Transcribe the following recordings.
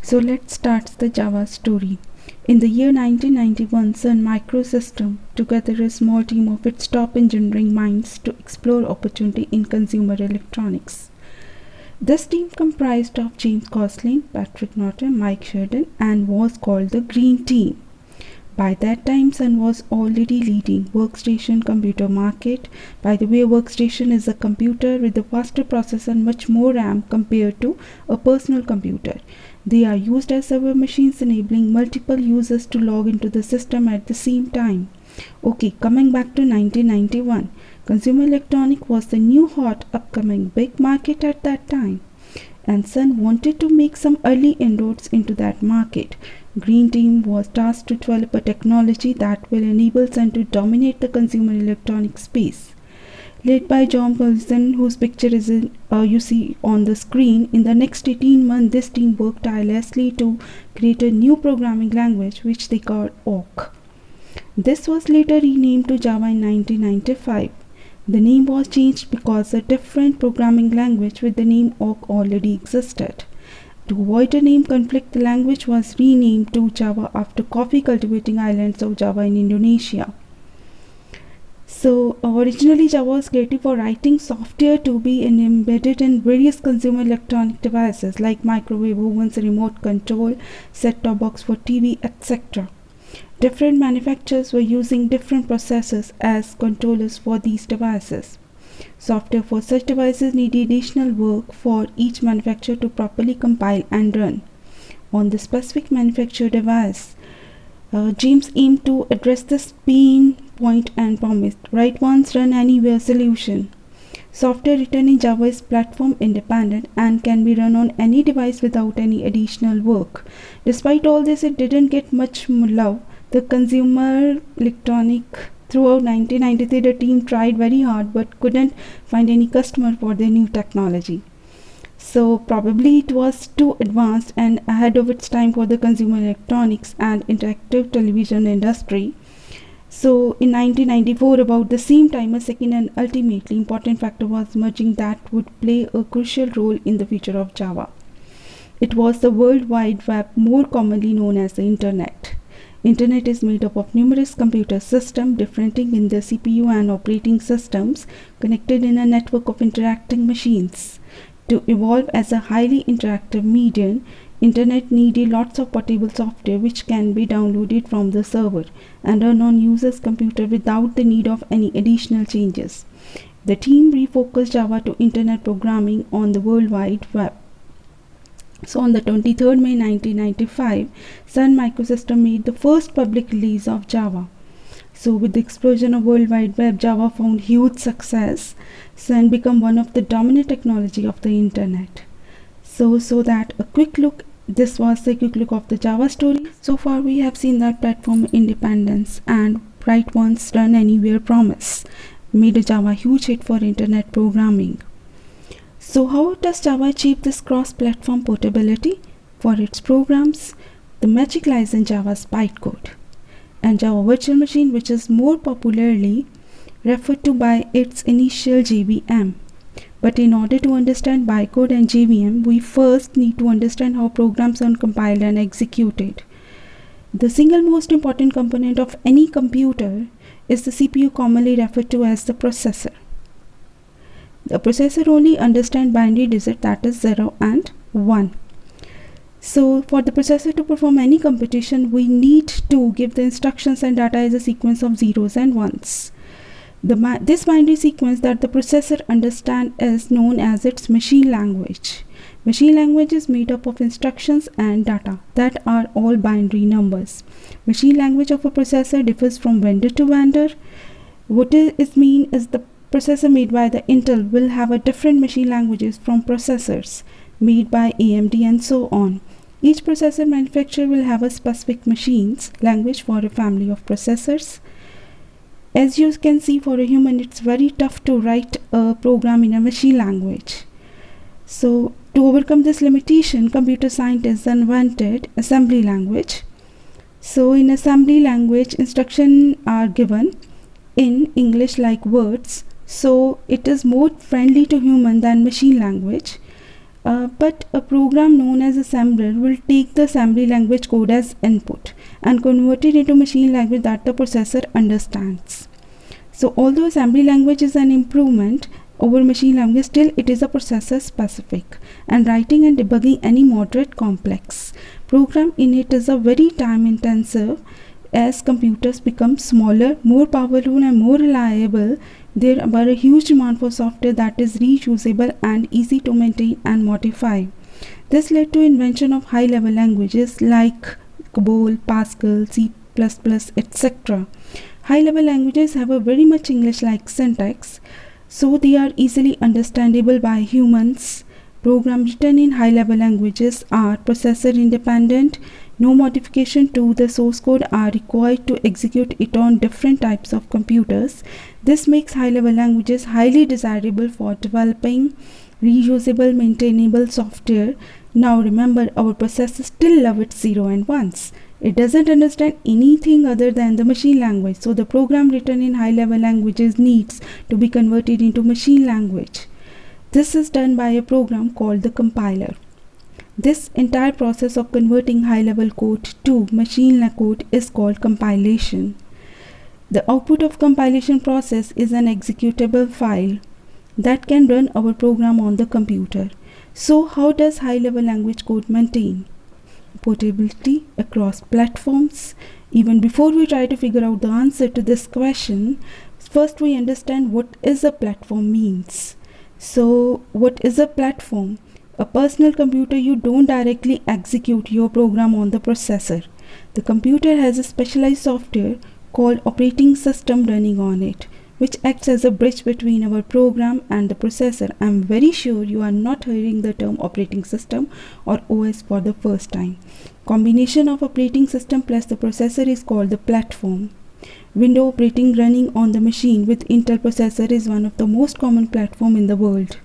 So let's start the Java story. In the year 1991, Sun Microsystem together a small team of its top engineering minds to explore opportunity in consumer electronics. This team comprised of James Gosling, Patrick Norton, Mike Sheridan, and was called the Green Team. By that time, Sun was already leading workstation computer market. By the way, a workstation is a computer with a faster processor and much more RAM compared to a personal computer. They are used as server machines, enabling multiple users to log into the system at the same time. Okay, coming back to 1991, consumer electronic was the new hot upcoming big market at that time, and Sun wanted to make some early inroads into that market. Green Team was tasked to develop a technology that will enable Sun to dominate the consumer electronic space. Led by John Wilson, whose picture is you see on the screen, in the next 18 months, this team worked tirelessly to create a new programming language which they called Awk. This was later renamed to Java in 1995. The name was changed because a different programming language with the name Awk already existed. To avoid a name conflict, the language was renamed to Java after coffee cultivating islands of Java in Indonesia. So originally Java was created for writing software to be embedded in various consumer electronic devices like microwave ovens, remote control, set-top box for TV, etc. Different manufacturers were using different processors as controllers for these devices. Software for such devices needed additional work for each manufacturer to properly compile and run. On the specific manufacturer device, James aimed to address this pain point and promised write once, run anywhere solution. Software written in Java is platform independent and can be run on any device without any additional work. Despite all this, it didn't get much love. The consumer electronic throughout 1993, the team tried very hard but couldn't find any customer for their new technology. So probably it was too advanced and ahead of its time for the consumer electronics and interactive television industry. So in 1994, about the same time, a second and ultimately important factor was merging that would play a crucial role in the future of Java. It was the World Wide Web, more commonly known as the Internet. Internet is made up of numerous computer systems, differing in their CPU and operating systems, connected in a network of interacting machines. To evolve as a highly interactive medium, Internet needed lots of portable software which can be downloaded from the server and run on user's computer without the need of any additional changes. The team refocused Java to Internet programming on the World Wide Web. So on the 23rd May 1995, Sun Microsystem made the first public release of Java. So with the explosion of World Wide Web, Java found huge success. Sun became one of the dominant technology of the Internet. So that a quick look, this was the quick look of the Java story. So far we have seen that platform independence and write once, run anywhere promise made a Java huge hit for Internet programming. So how does Java achieve this cross-platform portability? For its programs, the magic lies in Java's bytecode and Java Virtual Machine, which is more popularly referred to by its initial JVM. But in order to understand bytecode and JVM, we first need to understand how programs are compiled and executed. The single most important component of any computer is the CPU, commonly referred to as the processor. The processor only understands binary digits, that is 0 and 1. So for the processor to perform any computation, we need to give the instructions and data as a sequence of zeros and ones. This binary sequence that the processor understands is known as its machine language. Machine language is made up of instructions and data that are all binary numbers. Machine language of a processor differs from vendor to vendor. What it means is the processor made by the Intel will have a different machine languages from processors made by AMD and so on. Each processor manufacturer will have a specific machine's language for a family of processors. As you can see, for a human it's very tough to write a program in a machine language. So to overcome this limitation, computer scientists invented assembly language. So in assembly language, instructions are given in English like words. So it is more friendly to human than machine language. But a program known as assembler will take the assembly language code as input and convert it into machine language that the processor understands. So although assembly language is an improvement over machine language, still it is a processor specific, and writing and debugging any moderate complex program in it is a very time intensive. As computers become smaller, more powerful and more reliable, there are a huge demand for software that is reusable and easy to maintain and modify. This led to invention of high level languages like COBOL, Pascal, C++, etc. High level languages have a very much English like syntax, so they are easily understandable by humans. Programs written in high level languages are processor independent. No modification to the source code are required to execute it on different types of computers. This makes high level languages highly desirable for developing reusable, maintainable software. Now remember, our processor still loves its 0 and 1s. It doesn't understand anything other than the machine language, so the program written in high level languages needs to be converted into machine language. This is done by a program called the compiler. This entire process of converting high level code to machine code is called compilation. The output of compilation process is an executable file that can run our program on the computer. So how does high level language code maintain? Portability across platforms. Even before we try to figure out the answer to this question, first we understand what is a platform means. So what is a platform? A personal computer, you don't directly execute your program on the processor. The computer has a specialized software called operating system running on it, which acts as a bridge between our program and the processor. I'm very sure you are not hearing the term operating system or OS for the first time. Combination of operating system plus the processor is called the platform. Windows operating running on the machine with Intel processor is one of the most common platform in the world.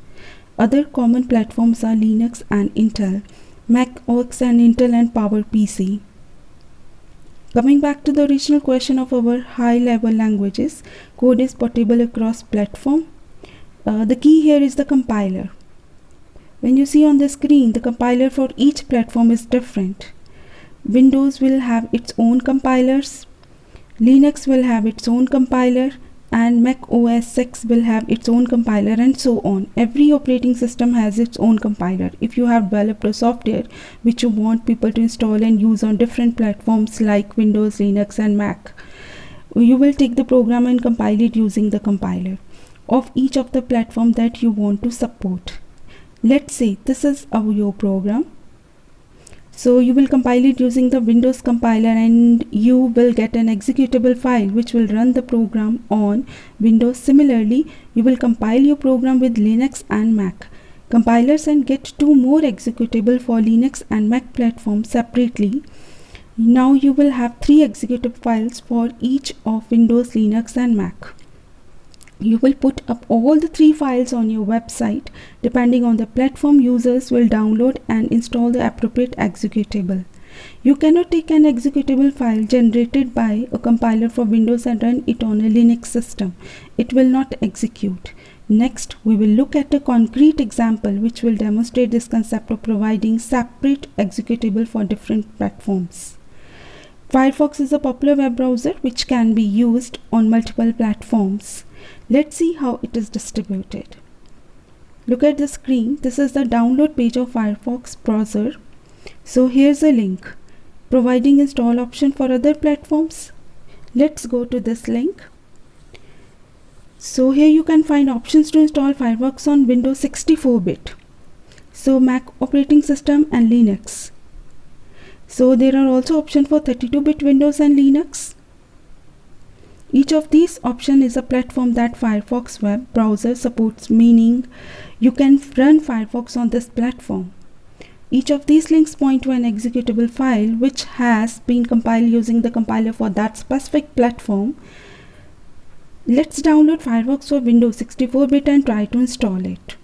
Other common platforms are Linux and Intel, Mac OS and Intel and PowerPC. Coming back to the original question of our high level languages, code is portable across platform. The key here is the compiler. When you see on the screen, the compiler for each platform is different. Windows will have its own compilers, Linux will have its own compiler, and Mac OS X will have its own compiler, and so on. Every operating system has its own compiler. If you have developed a software which you want people to install and use on different platforms like Windows, Linux and Mac, you will take the program and compile it using the compiler of each of the platform that you want to support. Let's say this is your program. So you will compile it using the Windows compiler and you will get an executable file which will run the program on Windows. Similarly, you will compile your program with Linux and Mac compilers and get two more executable for Linux and Mac platforms separately. Now you will have three executable files for each of Windows, Linux and Mac. You will put up all the three files on your website. Depending on the platform, users will download and install the appropriate executable. You cannot take an executable file generated by a compiler for Windows and run it on a Linux system. It will not execute. Next, we will look at a concrete example which will demonstrate this concept of providing separate executable for different platforms. Firefox is a popular web browser which can be used on multiple platforms. Let's see how it is distributed. Look at the screen. This is the download page of Firefox browser. So here's a link providing install option for other platforms. Let's go to this link. So here you can find options to install Firefox on Windows 64-bit. So Mac operating system and Linux. So there are also options for 32-bit Windows and Linux. Each of these options is a platform that Firefox web browser supports, meaning you can run Firefox on this platform. Each of these links point to an executable file which has been compiled using the compiler for that specific platform. Let's download Firefox for Windows 64-bit and try to install it.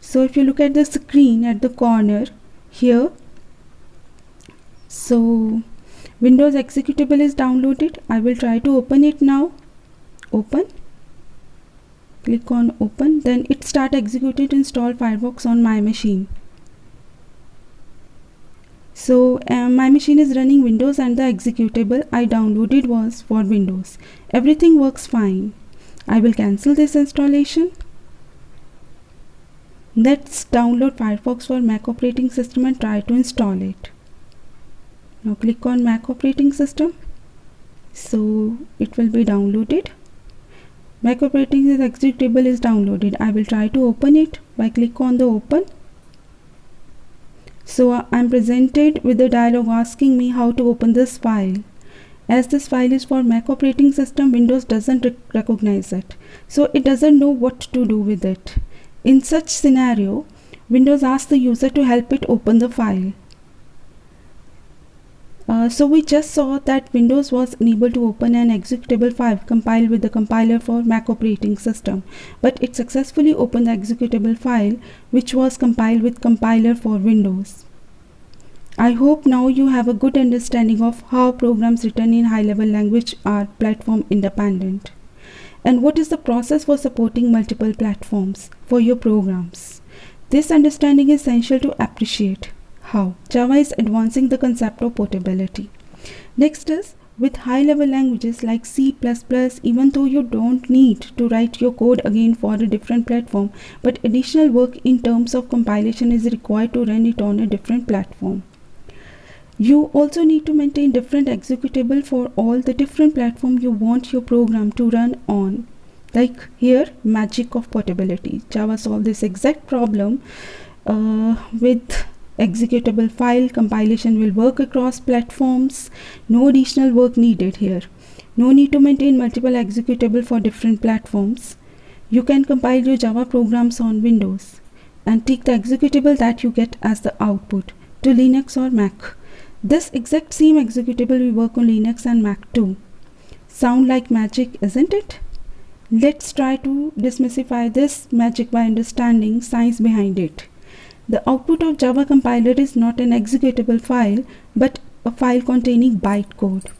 So if you look at the screen at the corner here, so Windows executable is downloaded. I will try to open it now. Open. Click on open, then it start executing install Firefox on my machine. So my machine is running Windows and the executable I downloaded was for Windows. Everything works fine. I will cancel this installation. Let's download Firefox for Mac operating system and try to install it. Now click on Mac operating system. So it will be downloaded. Mac operating executable is downloaded. I will try to open it by click on the open. So I'm presented with a dialog asking me how to open this file. As this file is for Mac operating system, Windows doesn't recognize it. So it doesn't know what to do with it. In such scenario, Windows asks the user to help it open the file. So we just saw that Windows was unable to open an executable file compiled with the compiler for Mac operating system, but it successfully opened the executable file which was compiled with compiler for Windows. I hope now you have a good understanding of how programs written in high-level language are platform independent, and what is the process for supporting multiple platforms for your programs. This understanding is essential to appreciate how Java is advancing the concept of portability. Next is, with high-level languages like C++, even though you don't need to write your code again for a different platform, but additional work in terms of compilation is required to run it on a different platform. You also need to maintain different executable for all the different platforms you want your program to run on. Like here, magic of portability. Java solved this exact problem with executable file. Compilation will work across platforms. No additional work needed here. No need to maintain multiple executable for different platforms. You can compile your Java programs on Windows and take the executable that you get as the output to Linux or Mac. This exact same executable will work on Linux and Mac too. Sound like magic, isn't it? Let's try to demystify this magic by understanding science behind it. The output of Java compiler is not an executable file, but a file containing bytecode.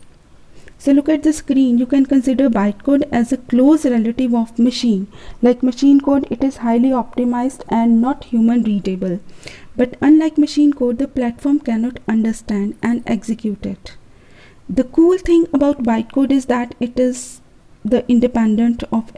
So look at the screen. You can consider bytecode as a close relative of machine. Like machine code, it is highly optimized and not human readable. But unlike machine code, the platform cannot understand and execute it. The cool thing about bytecode is that it is the independent of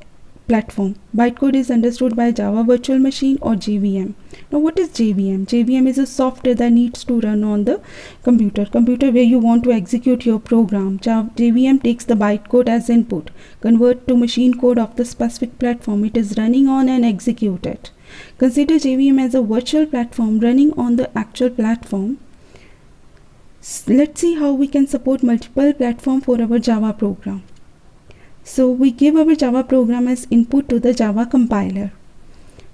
platform. Bytecode is understood by Java Virtual Machine or JVM. Now what is JVM? JVM is a software that needs to run on the computer where you want to execute your program. JVM takes the bytecode as input, convert to machine code of the specific platform it is running on and execute it. Consider JVM as a virtual platform running on the actual platform. Let's see how we can support multiple platforms for our Java program. So we give our Java program as input to the Java compiler.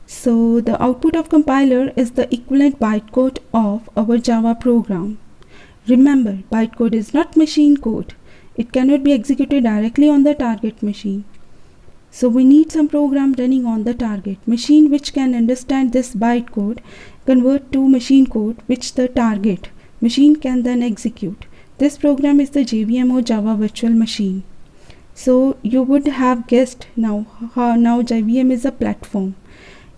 So the output of compiler is the equivalent bytecode of our Java program. Remember, bytecode is not machine code. It cannot be executed directly on the target machine. So we need some program running on the target machine which can understand this bytecode, convert to machine code which the target machine can then execute. This program is the JVM or Java Virtual Machine. So you would have guessed now how JVM is a platform.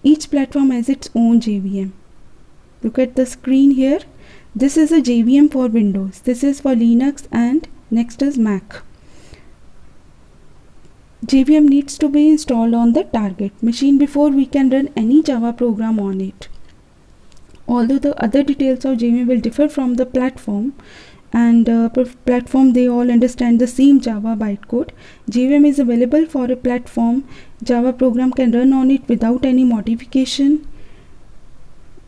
Each platform has its own JVM. Look at the screen here. This is a JVM for Windows. This is for Linux, and next is Mac. JVM needs to be installed on the target machine before we can run any Java program on it. Although the other details of JVM will differ from the platform, and platform they all understand the same Java bytecode, JVM is available for a platform. Java program can run on it without any modification.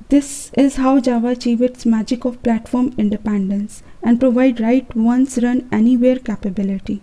This is how Java achieves its magic of platform independence and provide write once run anywhere capability.